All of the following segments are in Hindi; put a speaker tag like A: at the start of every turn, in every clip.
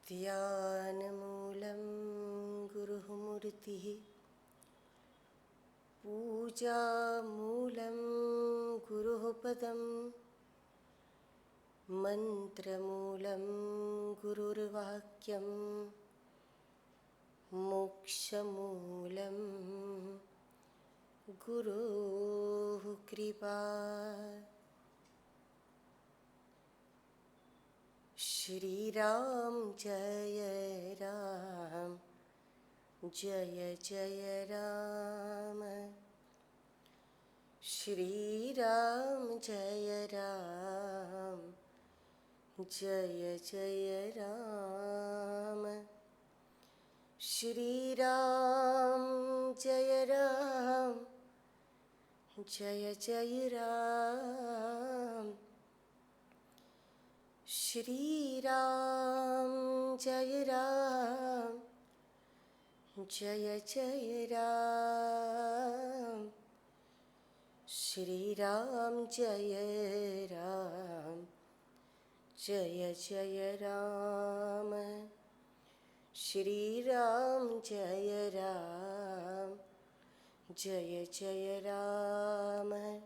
A: ध्यानमूलं गुरुः मूर्तिः पूजामूलं गुरुः पदं मन्त्रमूलं गुरुर्वाक्यं मोक्षमूलं गुरोः कृपा। श्री राम जय राम जय जय राम। श्री राम जय राम जय जय राम। श्री राम जय राम जय जय राम। श्री राम जय राम जय जय राम। श्री राम जय राम जय जय राम। श्री राम जय राम जय जय राम।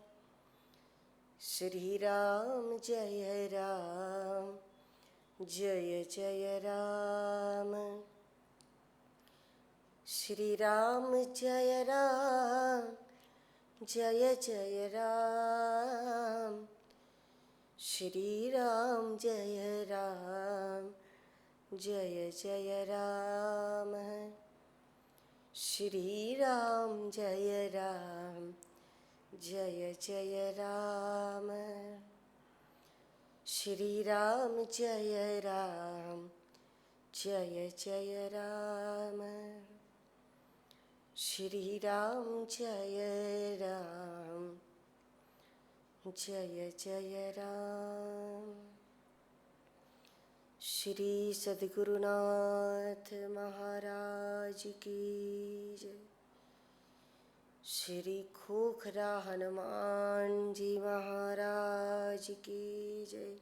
A: श्री राम जय राम जय जय राम। श्री राम जय राम जय जय राम। श्री राम जय राम जय जय राम। श्री राम जय राम जय जय राम। श्री राम जय राम जय जय राम। श्री राम जय राम जय जय राम। श्री सद्गुरुनाथ महाराज की जय। श्री खोखरा हनुमान जी महाराज की जय।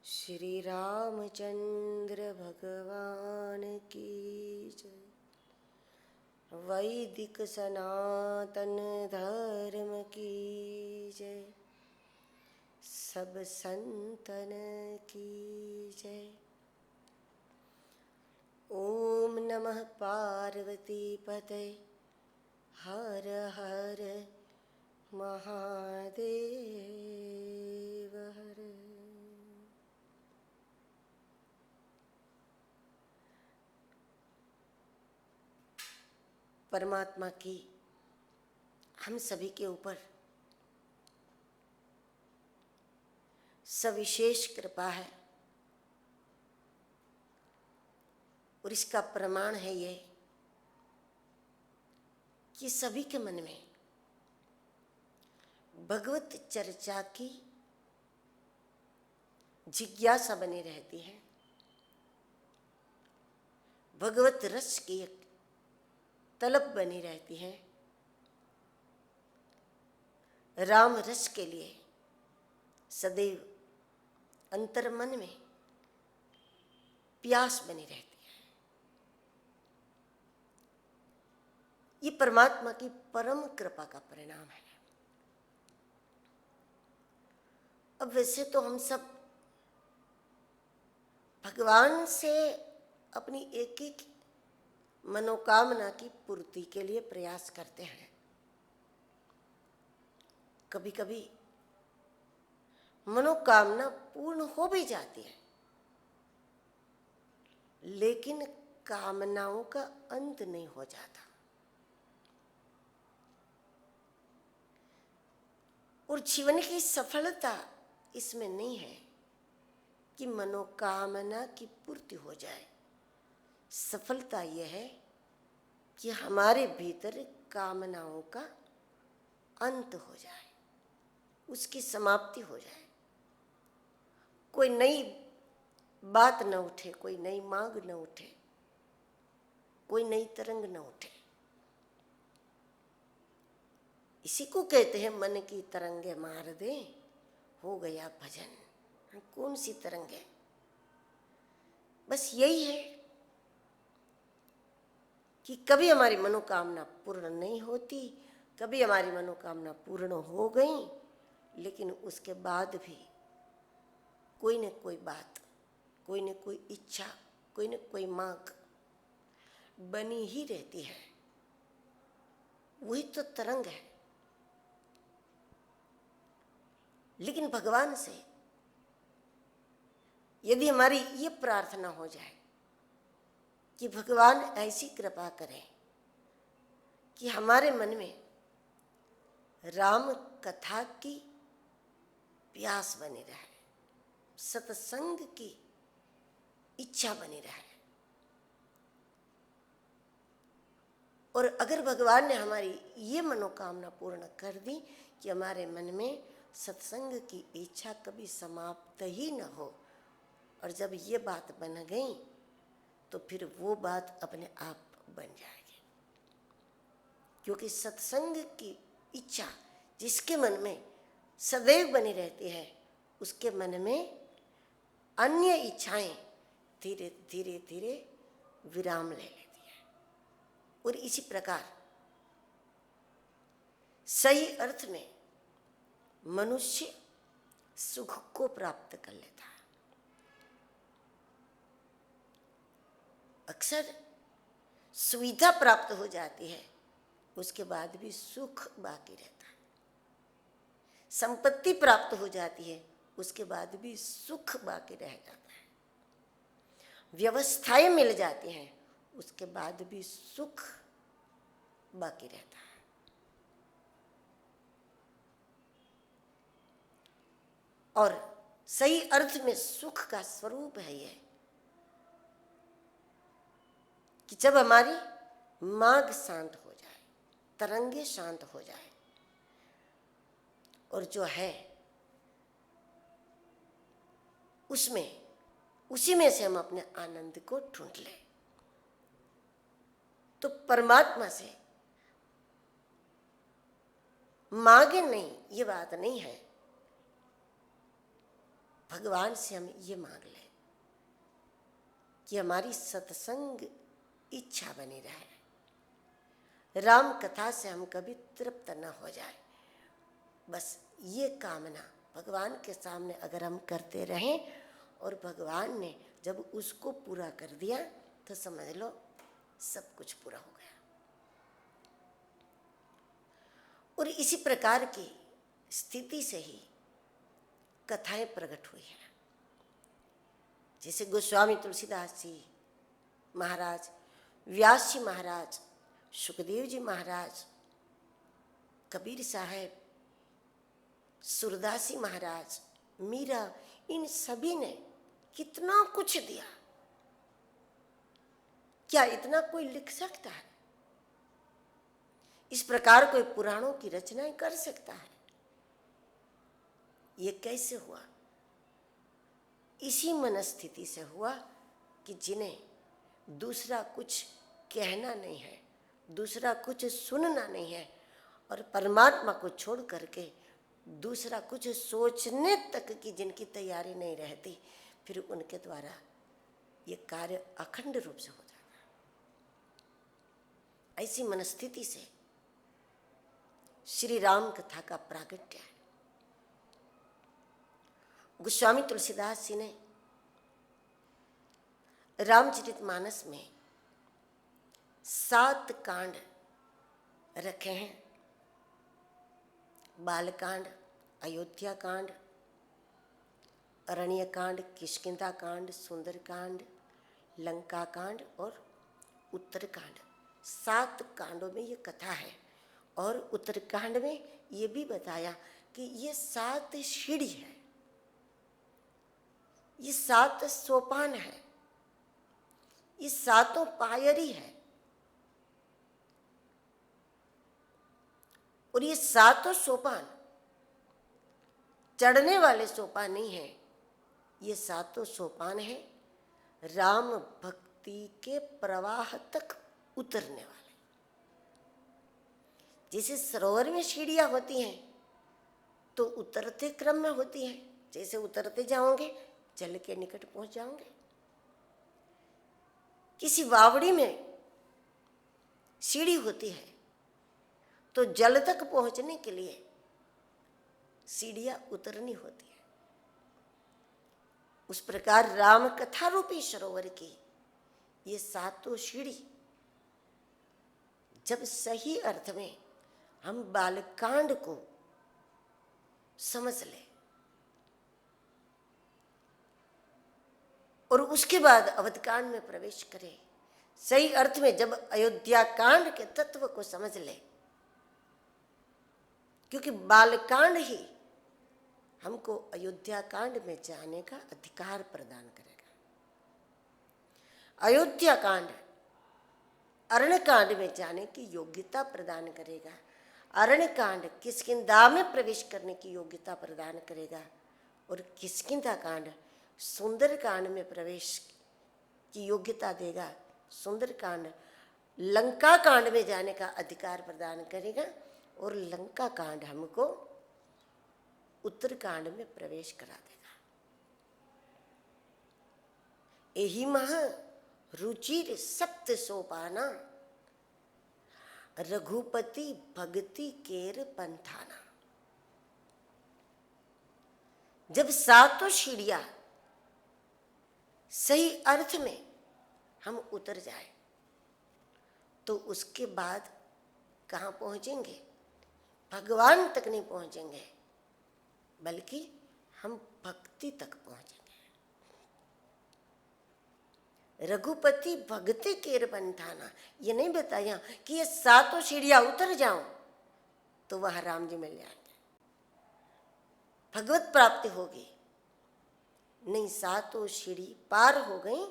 A: श्री रामचंद्र भगवान की जय। वैदिक सनातन धर्म की जय। सब संतन की जय। ओम नमः पार्वती पते हर हर महादेव हर। परमात्मा की हम सभी के ऊपर सविशेष कृपा है और इसका प्रमाण है ये कि सभी के मन में भगवत चर्चा की जिज्ञासा बनी रहती है। भगवत रस की एक तलब बनी रहती है। राम रस के लिए सदैव अंतर्मन में प्यास बनी रहती है। ये परमात्मा की परम कृपा का परिणाम है। अब वैसे तो हम सब भगवान से अपनी एक एक मनोकामना की पूर्ति के लिए प्रयास करते हैं। कभी कभी मनोकामना पूर्ण हो भी जाती है, लेकिन कामनाओं का अंत नहीं हो जाता। और जीवन की सफलता इसमें नहीं है कि मनोकामना की पूर्ति हो जाए। सफलता यह है कि हमारे भीतर कामनाओं का अंत हो जाए, उसकी समाप्ति हो जाए। कोई नई बात न उठे, कोई नई मांग न उठे, कोई नई तरंग न उठे। इसी को कहते हैं मन की तरंगे मार दे, हो गया भजन। कौन सी तरंग है? बस यही है कि कभी हमारी मनोकामना पूर्ण नहीं होती, कभी हमारी मनोकामना पूर्ण हो गई, लेकिन उसके बाद भी कोई न कोई बात, कोई न कोई इच्छा, कोई न कोई मांग बनी ही रहती है। वही तो तरंग है। लेकिन भगवान से यदि हमारी ये प्रार्थना हो जाए कि भगवान ऐसी कृपा करें कि हमारे मन में राम कथा की प्यास बनी रहे, सत्संग की इच्छा बनी रहे, और अगर भगवान ने हमारी ये मनोकामना पूर्ण कर दी कि हमारे मन में सत्संग की इच्छा कभी समाप्त ही न हो, और जब ये बात बन गई तो फिर वो बात अपने आप बन जाएगी। क्योंकि सत्संग की इच्छा जिसके मन में सदैव बनी रहती है, उसके मन में अन्य इच्छाएं धीरे धीरे धीरे विराम ले लेती है। और इसी प्रकार सही अर्थ में मनुष्य सुख को प्राप्त कर लेता है। अक्सर सुविधा प्राप्त हो जाती है, उसके बाद भी सुख बाकी रहता है। संपत्ति प्राप्त हो जाती है, उसके बाद भी सुख बाकी रह जाता है। व्यवस्थाएं मिल जाती हैं, उसके बाद भी सुख बाकी रहता है। और सही अर्थ में सुख का स्वरूप है यह कि जब हमारी मांग शांत हो जाए, तरंगे शांत हो जाए, और जो है उसमें उसी में से हम अपने आनंद को ढूंढ लें, तो परमात्मा से मांगे नहीं, ये बात नहीं है। भगवान से हम ये मांग लें कि हमारी सत्संग इच्छा बनी रहे, राम कथा से हम कभी तृप्त न हो जाए। बस ये कामना भगवान के सामने अगर हम करते रहें और भगवान ने जब उसको पूरा कर दिया तो समझ लो सब कुछ पूरा हो गया। और इसी प्रकार की स्थिति से ही कथाएं प्रकट हुई हैं। जैसे गोस्वामी तुलसीदास जी महाराज, व्यास जी महाराज, सुखदेव जी महाराज, कबीर साहब, सूरदास जी महाराज, मीरा, इन सभी ने कितना कुछ दिया। क्या इतना कोई लिख सकता है? इस प्रकार कोई पुराणों की रचनाएं कर सकता है? ये कैसे हुआ? इसी मनस्थिति से हुआ कि जिन्हें दूसरा कुछ कहना नहीं है, दूसरा कुछ सुनना नहीं है, और परमात्मा को छोड़ करके दूसरा कुछ सोचने तक की जिनकी तैयारी नहीं रहती, फिर उनके द्वारा ये कार्य अखंड रूप से हो जाता है। ऐसी मनस्थिति से श्री राम कथा का प्रागट्य है। गोस्वामी तुलसीदास जी ने रामचरितमानस में 7 कांड रखे हैं। बालकांड, अयोध्या कांड, अरण्य कांड, किष्किंधा कांड, सुंदर कांड, लंका कांड और उत्तरकांड। 7 कांडों में ये कथा है। और उत्तरकांड में ये भी बताया कि ये 7 सीढ़ी है, ये 7 सोपान है, ये 7 पायरी है, और ये 7 सोपान चढ़ने वाले सोपान नहीं है, ये 7 सोपान है राम भक्ति के प्रवाह तक उतरने वाले। जैसे सरोवर में सीढ़ियां होती हैं तो उतरते क्रम में होती हैं, जैसे उतरते जाओगे जल के निकट पहुंच जाओगे। किसी बावड़ी में सीढ़ी होती है तो जल तक पहुंचने के लिए सीढ़ियां उतरनी होती है। उस प्रकार राम कथा रूपी सरोवर की ये सातों सीढ़ी जब सही अर्थ में हम बालकांड को समझ लें और उसके बाद अवधकांड में प्रवेश करें, सही अर्थ में जब अयोध्या कांड के तत्व को समझ ले, क्योंकि बालकांड ही हमको अयोध्या कांड में जाने का अधिकार प्रदान करेगा। अयोध्या कांड अरण्य कांड में जाने की योग्यता प्रदान करेगा। अरण्य कांड किष्किंधा में प्रवेश करने की योग्यता प्रदान करेगा और किष्किंधा कांड सुंदर कांड में प्रवेश की योग्यता देगा। सुंदर कांड लंका कांड में जाने का अधिकार प्रदान करेगा और लंका कांड हमको उत्तर कांड में प्रवेश करा देगा। यही महा रुचिर सप्त सोपाना रघुपति भगति केर पंथाना। जब सातों सीढ़ियां सही अर्थ में हम उतर जाए तो उसके बाद कहाँ पहुंचेंगे? भगवान तक नहीं पहुंचेंगे, बल्कि हम भक्ति तक पहुंचेंगे। रघुपति भक्ति केर पंथाना, ये नहीं बताया कि ये सातों सीढ़ियां उतर जाऊं तो वह राम जी मिल जाएंगे, भगवत प्राप्ति होगी। नहीं, सातों सीढ़ी पार हो गई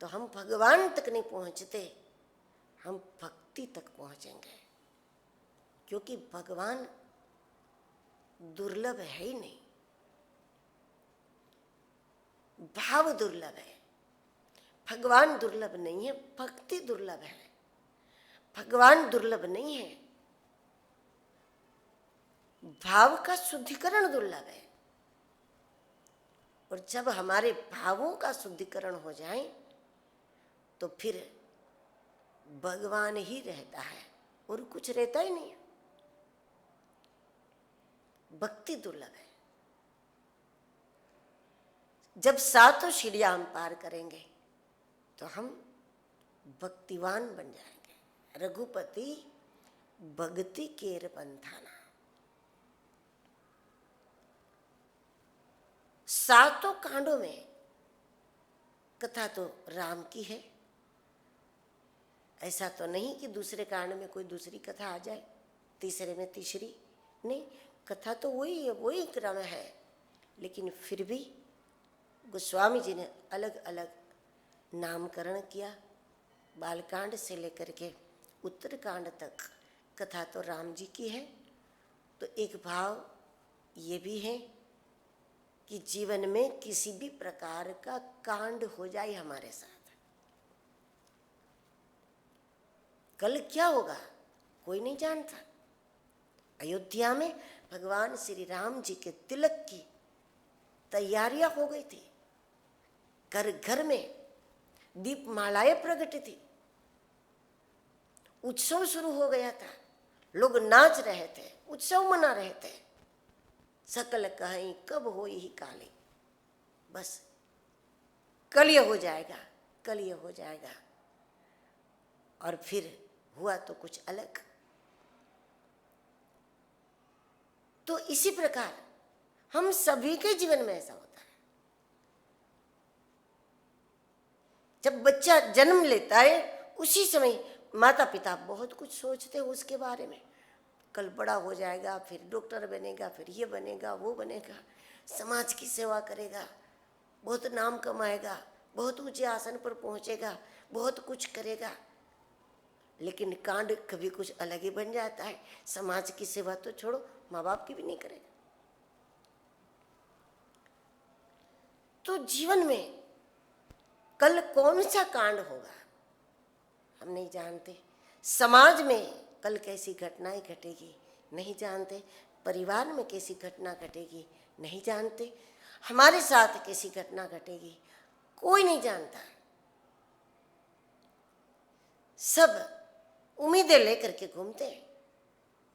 A: तो हम भगवान तक नहीं पहुंचते, हम भक्ति तक पहुंचेंगे, क्योंकि भगवान दुर्लभ है ही नहीं, भाव दुर्लभ है। भगवान दुर्लभ नहीं है, भक्ति दुर्लभ है। भगवान दुर्लभ नहीं है, भाव का शुद्धिकरण दुर्लभ है। और जब हमारे भावों का शुद्धिकरण हो जाए तो फिर भगवान ही रहता है और कुछ रहता ही नहीं है। भक्ति दुर्लभ है। जब सातों सीढ़ियां हम पार करेंगे तो हम भक्तिवान बन जाएंगे। रघुपति भगति केर पंथाना। सातों कांडों में कथा तो राम की है, ऐसा तो नहीं कि दूसरे कांड में कोई दूसरी कथा आ जाए, तीसरे में तीसरी, नहीं, कथा तो वही है, वही क्रम है। लेकिन फिर भी गोस्वामी जी ने अलग अलग नामकरण किया। बालकांड से लेकर के उत्तरकांड तक कथा तो राम जी की है। तो एक भाव ये भी है कि जीवन में किसी भी प्रकार का कांड हो जाए हमारे साथ, कल क्या होगा कोई नहीं जानता। अयोध्या में भगवान श्री राम जी के तिलक की तैयारियां हो गई थी, घर घर में दीपमालाएं प्रकट थी, उत्सव शुरू हो गया था, लोग नाच रहे थे, उत्सव मना रहे थे। सकल कहीं कब होई ही काली, बस कल ये हो जाएगा, कल ये हो जाएगा। और फिर हुआ तो कुछ अलग। तो इसी प्रकार हम सभी के जीवन में ऐसा होता है। जब बच्चा जन्म लेता है उसी समय माता पिता बहुत कुछ सोचते हैं उसके बारे में, कल बड़ा हो जाएगा, फिर डॉक्टर बनेगा, फिर ये बनेगा, वो बनेगा, समाज की सेवा करेगा, बहुत नाम कमाएगा, बहुत ऊंचे आसन पर पहुंचेगा, बहुत कुछ करेगा। लेकिन कांड कभी कुछ अलग ही बन जाता है। समाज की सेवा तो छोड़ो, माँ बाप की भी नहीं करेगा। तो जीवन में कल कौन सा कांड होगा हम नहीं जानते। समाज में कल कैसी घटनाएं घटेगी नहीं जानते। परिवार में कैसी घटना घटेगी नहीं जानते। हमारे साथ कैसी घटना घटेगी कोई नहीं जानता। सब उम्मीदें लेकर के घूमते हैं,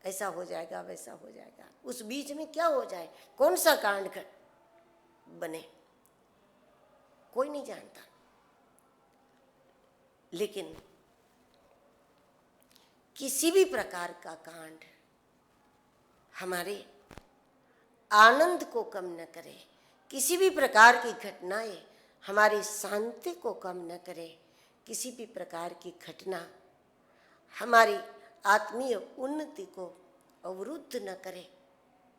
A: ऐसा हो जाएगा वैसा हो जाएगा। उस बीच में क्या हो जाए, कौन सा कांड बने, कोई नहीं जानता। लेकिन किसी भी प्रकार का कांड हमारे आनंद को कम न करे, किसी भी प्रकार की घटनाएं हमारी शांति को कम न करे, किसी भी प्रकार की घटना हमारी आत्मीय उन्नति को अवरुद्ध न करे,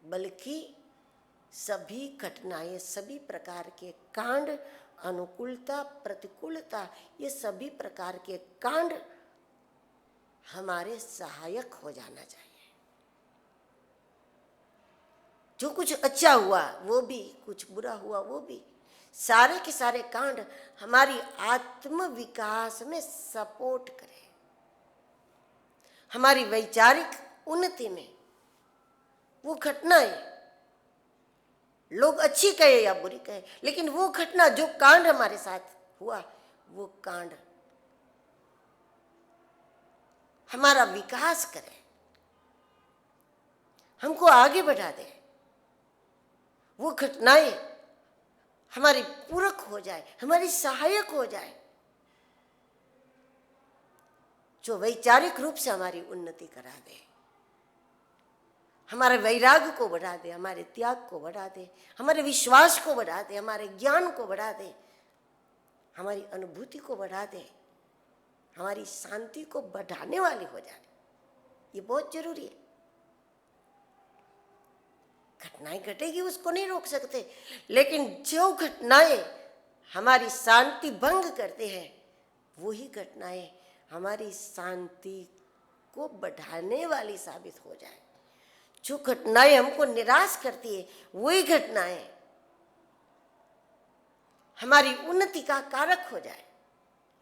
A: बल्कि सभी घटनाएं, सभी प्रकार के कांड, अनुकूलता प्रतिकूलता, ये सभी प्रकार के कांड हमारे सहायक हो जाना चाहिए। जो कुछ अच्छा हुआ वो भी, कुछ बुरा हुआ वो भी, सारे के सारे कांड हमारी आत्म विकास में सपोर्ट करें, हमारी वैचारिक उन्नति में। वो घटनाएं लोग अच्छी कहे या बुरी कहे, लेकिन वो घटना, जो कांड हमारे साथ हुआ, वो कांड हमारा विकास करे, हमको आगे बढ़ा दे। वो घटनाएं हमारी पूरक हो जाए, हमारी सहायक हो जाए, जो वैचारिक रूप से हमारी उन्नति करा दे, हमारे वैराग्य को बढ़ा दे, हमारे त्याग को बढ़ा दे, हमारे विश्वास को बढ़ा दे, हमारे ज्ञान को बढ़ा दे, हमारी अनुभूति को बढ़ा दे, हमारी शांति को बढ़ाने वाली हो जाए। ये बहुत जरूरी है। घटनाएं घटेगी, उसको नहीं रोक सकते, लेकिन जो घटनाएं हमारी शांति भंग करते हैं, वही घटनाएं हमारी शांति को बढ़ाने वाली साबित हो जाए। जो घटनाएं हमको निराश करती है, वही घटनाएं हमारी उन्नति का कारक हो जाए,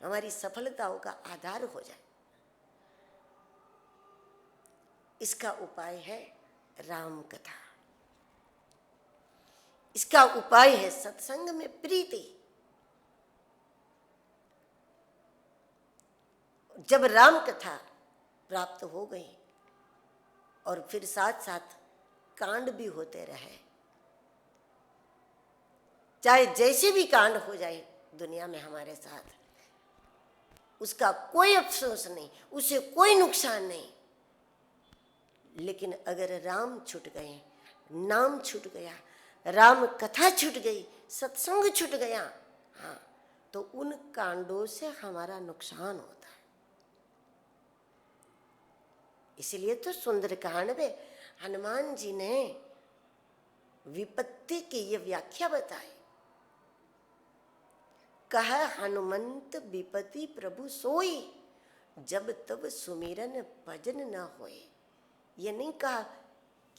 A: हमारी सफलताओं का आधार हो जाए। इसका उपाय है राम कथा, इसका उपाय है सत्संग में प्रीति। जब राम कथा प्राप्त हो गई और फिर साथ साथ कांड भी होते रहे, चाहे जैसे भी कांड हो जाए दुनिया में हमारे साथ, उसका कोई अफसोस नहीं, उससे कोई नुकसान नहीं। लेकिन अगर राम छूट गए, नाम छूट गया, राम कथा छूट गई, सत्संग छूट गया, हाँ, तो उन कांडों से हमारा नुकसान होता है। इसलिए तो सुंदरकांड में हनुमान जी ने विपत्ति की ये व्याख्या बताई। कहा हनुमंत विपत्ति प्रभु सोई, जब तब सुमिरन भजन न होए। ये नहीं कहा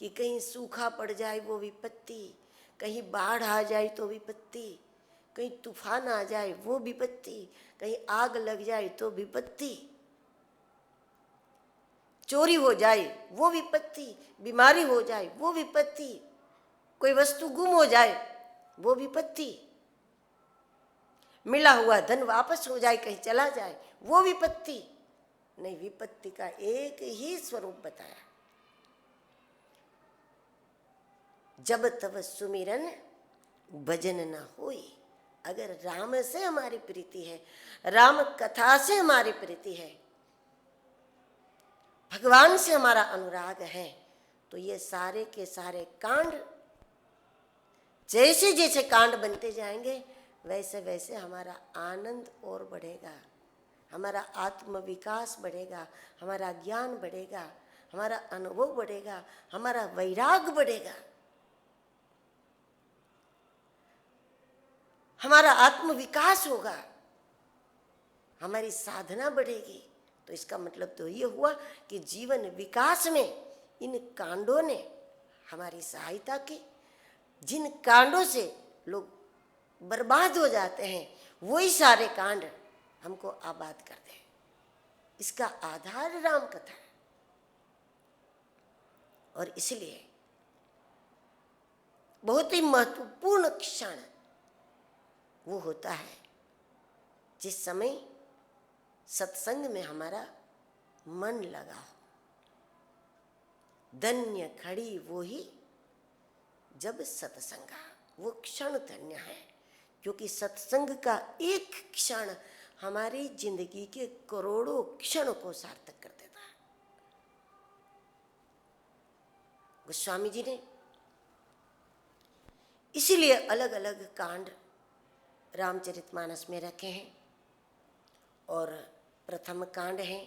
A: कि कहीं सूखा पड़ जाए वो विपत्ति, कहीं बाढ़ आ जाए तो विपत्ति, कहीं तूफान आ जाए वो विपत्ति, कहीं आग लग जाए तो विपत्ति, चोरी हो जाए वो विपत्ति, बीमारी हो जाए वो विपत्ति, कोई वस्तु गुम हो जाए वो विपत्ति, मिला हुआ धन वापस हो जाए, कहीं चला जाए वो विपत्ति नहीं। विपत्ति का एक ही स्वरूप बताया, जब तब सुमिरन भजन न होई। अगर राम से हमारी प्रीति है, राम कथा से हमारी प्रीति है, भगवान से हमारा अनुराग है, तो ये सारे के सारे कांड, जैसे जैसे कांड बनते जाएंगे वैसे वैसे हमारा आनंद और बढ़ेगा, हमारा आत्म विकास बढ़ेगा, हमारा ज्ञान बढ़ेगा, हमारा अनुभव बढ़ेगा, हमारा वैराग बढ़ेगा, हमारा आत्म विकास होगा, हमारी साधना बढ़ेगी। तो इसका मतलब तो ये हुआ कि जीवन विकास में इन कांडों ने हमारी सहायता की। जिन कांडों से लोग बर्बाद हो जाते हैं, वही सारे कांड हमको आबाद करते हैं। इसका आधार राम कथा है। और इसलिए बहुत ही महत्वपूर्ण क्षण वो होता है जिस समय सत्संग में हमारा मन लगा हो। धन्य घड़ी वो ही जब सत्संगा, वो क्षण धन्य है, क्योंकि सत्संग का एक क्षण हमारी जिंदगी के करोड़ों क्षण को सार्थक कर देता है। गोस्वामी जी ने इसीलिए अलग अलग कांड रामचरितमानस में रखे हैं, और प्रथम कांड है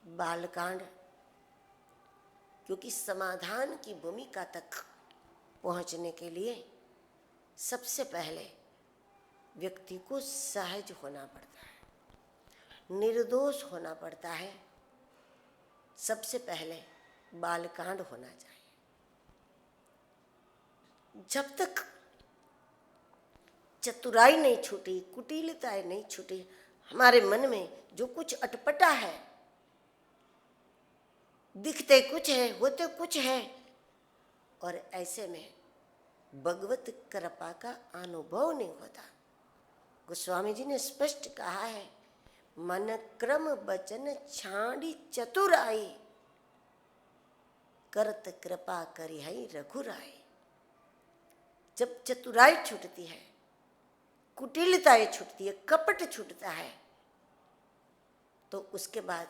A: बाल कांड, क्योंकि समाधान की भूमिका तक पहुंचने के लिए सबसे पहले व्यक्ति को सहज होना पड़ता है, निर्दोष होना पड़ता है। सबसे पहले बालकांड होना चाहिए। जब तक चतुराई नहीं छूटी, कुटिलताएं नहीं छूटी, हमारे मन में जो कुछ अटपटा है, दिखते कुछ है, होते कुछ है, और ऐसे में भगवत कृपा का अनुभव नहीं होता। गोस्वामी जी ने स्पष्ट कहा है, मन क्रम बचन छाड़ी चतुराई, करत कृपा करी है रघुराई। जब चतुराई छूटती है, कुटिलताएं छूटती है, कपट छूटता है, तो उसके बाद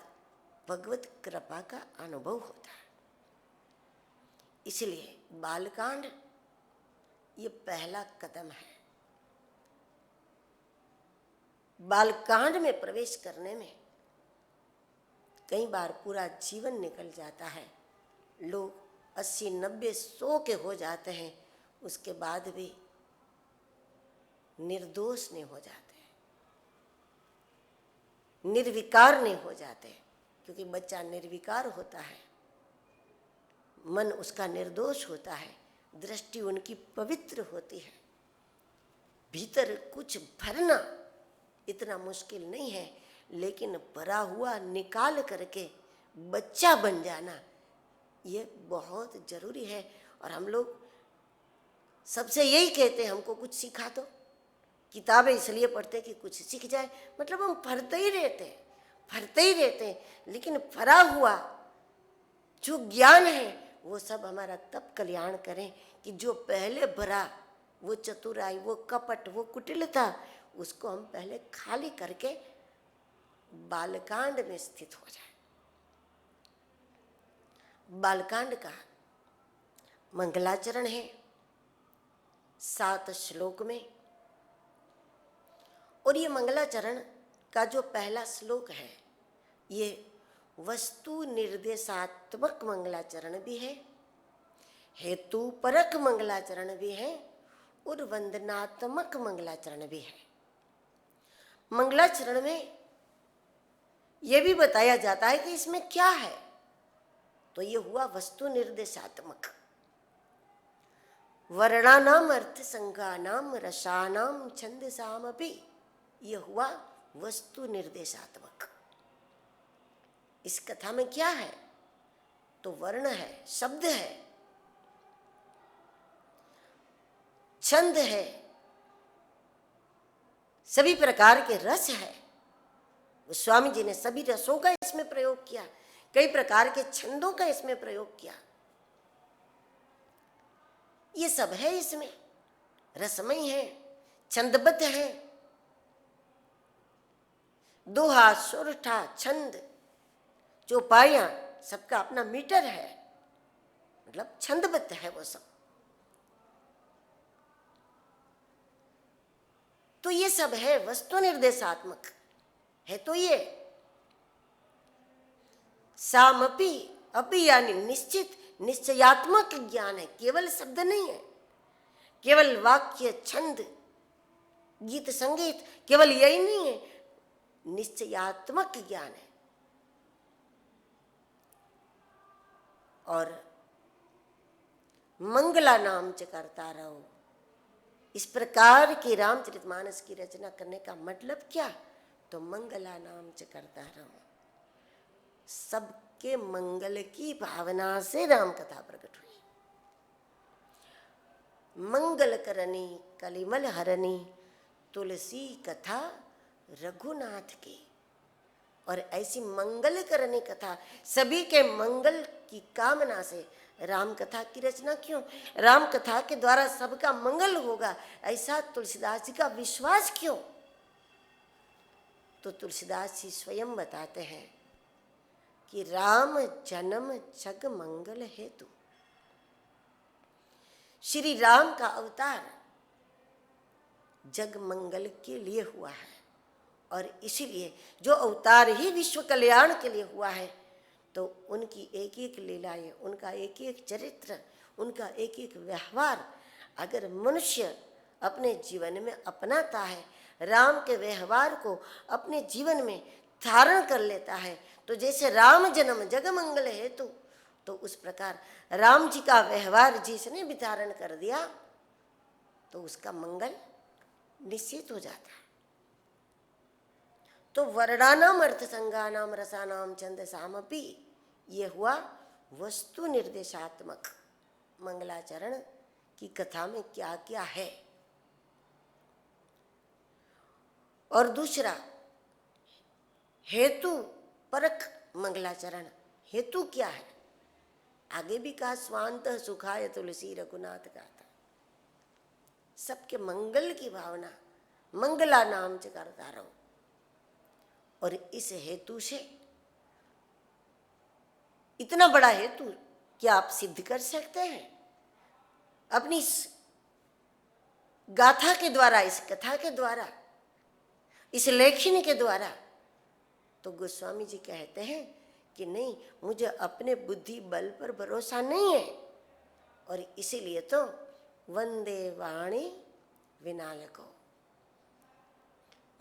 A: भगवत कृपा का अनुभव होता है। इसलिए बालकांड ये पहला कदम है। बालकांड में प्रवेश करने में कई बार पूरा जीवन निकल जाता है। लोग 80, 90, 100 के हो जाते हैं, उसके बाद भी निर्दोष नहीं हो जाते, निर्विकार नहीं हो जाते, क्योंकि बच्चा निर्विकार होता है, मन उसका निर्दोष होता है, दृष्टि उनकी पवित्र होती है। भीतर कुछ भरना इतना मुश्किल नहीं है, लेकिन भरा हुआ निकाल करके बच्चा बन जाना ये बहुत जरूरी है। और हम लोग सबसे यही कहते हैं, हमको कुछ सिखा दो। किताबें इसलिए पढ़ते कि कुछ सीख जाए, मतलब हम भरते ही रहते हैं, लेकिन भरा हुआ जो ज्ञान है वो सब हमारा तब कल्याण करें कि जो पहले भरा, वो चतुराई, वो कपट, वो कुटिलता, उसको हम पहले खाली करके बालकांड में स्थित हो जाए। बालकांड का मंगलाचरण है 7 श्लोक में, और ये मंगलाचरण का जो पहला श्लोक है ये वस्तु निर्देशात्मक मंगलाचरण भी है, हेतु परक मंगलाचरण भी है, और वंदनात्मक मंगलाचरण भी है। मंगलाचरण में यह भी बताया जाता है कि इसमें क्या है, तो ये हुआ वस्तु निर्देशात्मक। वर्णानाम अर्थ संज्ञानाम रसानाम छंदसामपि, यह हुआ वस्तु निर्देशात्मक। इस कथा में क्या है, तो वर्ण है, शब्द है, छंद है, सभी प्रकार के रस है। स्वामी जी ने सभी रसों का इसमें प्रयोग किया, कई प्रकार के छंदों का इसमें प्रयोग किया। ये सब है इसमें, रसमय है, छंदबद्ध है, दोहा, सोरठा, छंद, चौपाइयां, सबका अपना मीटर है, मतलब छंदबद्ध है वो सब। तो ये सब है वस्तु निर्देशात्मक है। तो ये सामपि, अपि यानी निश्चित, निश्चयात्मक ज्ञान है, केवल शब्द नहीं है, केवल वाक्य, छंद, गीत, संगीत, केवल यही नहीं है, निश्चयात्मक ज्ञान है। और मंगला नाम च करता रहो। इस प्रकार की रामचरितमानस की रचना करने का मतलब क्या, तो मंगला नाम च करता रहो, सबके मंगल की भावना से राम कथा प्रकट हुई। मंगल करनी कलिमल हरनी, तुलसी कथा रघुनाथ की। और ऐसी मंगल करने कथा, सभी के मंगल की कामना से राम कथा की रचना क्यों? राम कथा के द्वारा सबका मंगल होगा, ऐसा तुलसीदास जी का विश्वास क्यों? तो तुलसीदास जी स्वयं बताते हैं कि राम जन्म जग मंगल हेतु। श्री राम का अवतार जग मंगल के लिए हुआ है, और इसीलिए जो अवतार ही विश्व कल्याण के लिए हुआ है, तो उनकी एक एक लीलाएं, उनका एक एक चरित्र, उनका एक एक व्यवहार अगर मनुष्य अपने जीवन में अपनाता है, राम के व्यवहार को अपने जीवन में धारण कर लेता है, तो जैसे राम जन्म जग मंगल हेतु, तो उस प्रकार राम जी का व्यवहार जिसने भी धारण कर दिया तो उसका मंगल निश्चित हो जाता है। तो वर्णानाम अर्थ संज्ञानाम रसानाम छंदसामपि, ये हुआ वस्तु निर्देशात्मक मंगलाचरण की कथा में क्या क्या है। और दूसरा हेतु परक मंगलाचरण। हेतु क्या है? आगे भी कहा स्वांत सुखाय तुलसी रघुनाथ गाथा, सबके मंगल की भावना, मंगला नाम से करता रहो। और इस हेतु से इतना बड़ा हेतु क्या आप सिद्ध कर सकते हैं अपनी इस गाथा के द्वारा, इस कथा के द्वारा, इस लेखनी के द्वारा? तो गोस्वामी जी कहते हैं कि नहीं, मुझे अपने बुद्धि बल पर भरोसा नहीं है, और इसीलिए तो वंदे वाणी विनायको,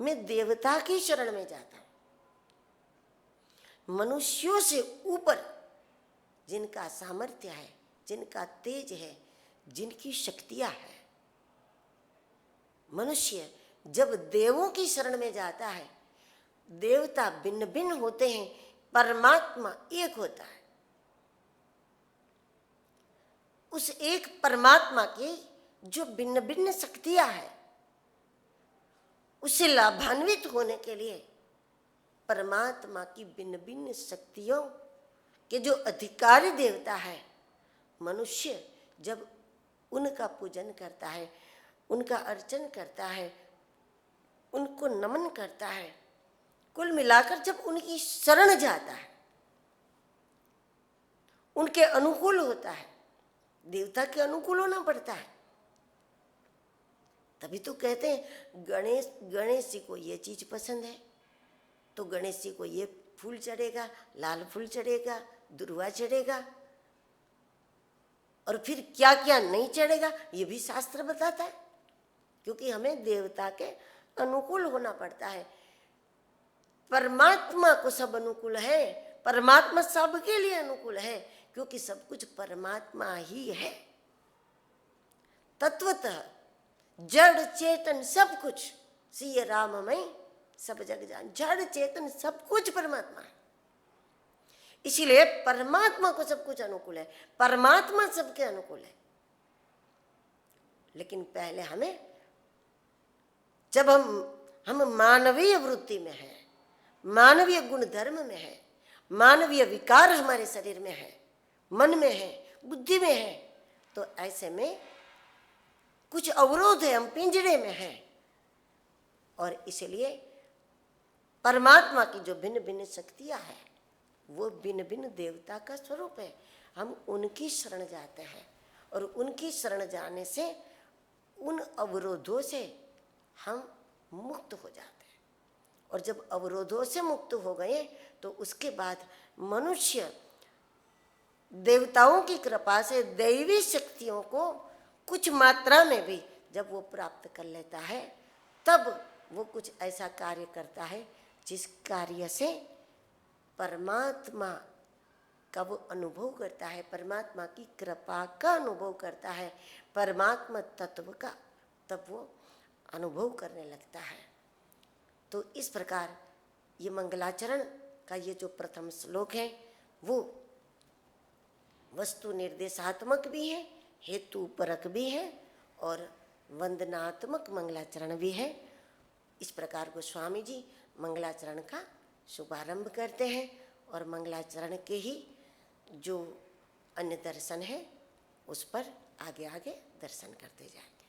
A: मैं देवता की शरण में जाता हूं। मनुष्यों से ऊपर जिनका सामर्थ्य है, जिनका तेज है, जिनकी शक्तियां है, मनुष्य जब देवों की शरण में जाता है, देवता भिन्न भिन्न होते हैं, परमात्मा एक होता है। उस एक परमात्मा की जो भिन्न भिन्न शक्तियां हैं, उससे लाभान्वित होने के लिए परमात्मा की भिन्न भिन्न शक्तियों के जो अधिकारी देवता है, मनुष्य जब उनका पूजन करता है, उनका अर्चन करता है, उनको नमन करता है, कुल मिलाकर जब उनकी शरण जाता है, उनके अनुकूल होता है, देवता के अनुकूल होना पड़ता है। तभी तो कहते हैं गणेश जी को ये चीज पसंद है, तो गणेश जी को ये फूल चढ़ेगा, लाल फूल चढ़ेगा, दुर्वा चढ़ेगा, और फिर क्या क्या नहीं चढ़ेगा ये भी शास्त्र बताता है, क्योंकि हमें देवता के अनुकूल होना पड़ता है। परमात्मा को सब अनुकूल है, परमात्मा सबके लिए अनुकूल है, क्योंकि सब कुछ परमात्मा ही है। तत्वतः जड़ चेतन सब कुछ सिय राम में सब जग जान, जड़ चेतन सब कुछ परमात्मा है। इसीलिए परमात्मा को सब कुछ अनुकूल है, परमात्मा सबके अनुकूल है। लेकिन पहले हमें, जब हम मानवीय वृत्ति में हैं, मानवीय गुण धर्म में है, मानवीय विकार हमारे शरीर में है, मन में है, बुद्धि में है, तो ऐसे में कुछ अवरोध है, हम पिंजरे में हैं। और इसलिए परमात्मा की जो भिन्न भिन्न शक्तियां हैं, वो भिन्न भिन्न देवता का स्वरूप है। हम उनकी शरण जाते हैं, और उनकी शरण जाने से उन अवरोधों से हम मुक्त हो जाते हैं। और जब अवरोधों से मुक्त हो गए, तो उसके बाद मनुष्य देवताओं की कृपा से दैवी शक्तियों को कुछ मात्रा में भी जब वो प्राप्त कर लेता है, तब वो कुछ ऐसा कार्य करता है जिस कार्य से परमात्मा का वो अनुभव करता है, परमात्मा की कृपा का अनुभव करता है, परमात्मा तत्व का तब वो अनुभव करने लगता है। तो इस प्रकार ये मंगलाचरण का ये जो प्रथम श्लोक है, वो वस्तु निर्देशात्मक भी है, हेतु परक भी है, और वंदनात्मक मंगलाचरण भी है। इस प्रकार गोस्वामी जी मंगलाचरण का शुभारंभ करते हैं और मंगलाचरण के ही जो अन्य दर्शन है उस पर आगे आगे दर्शन करते जाएं।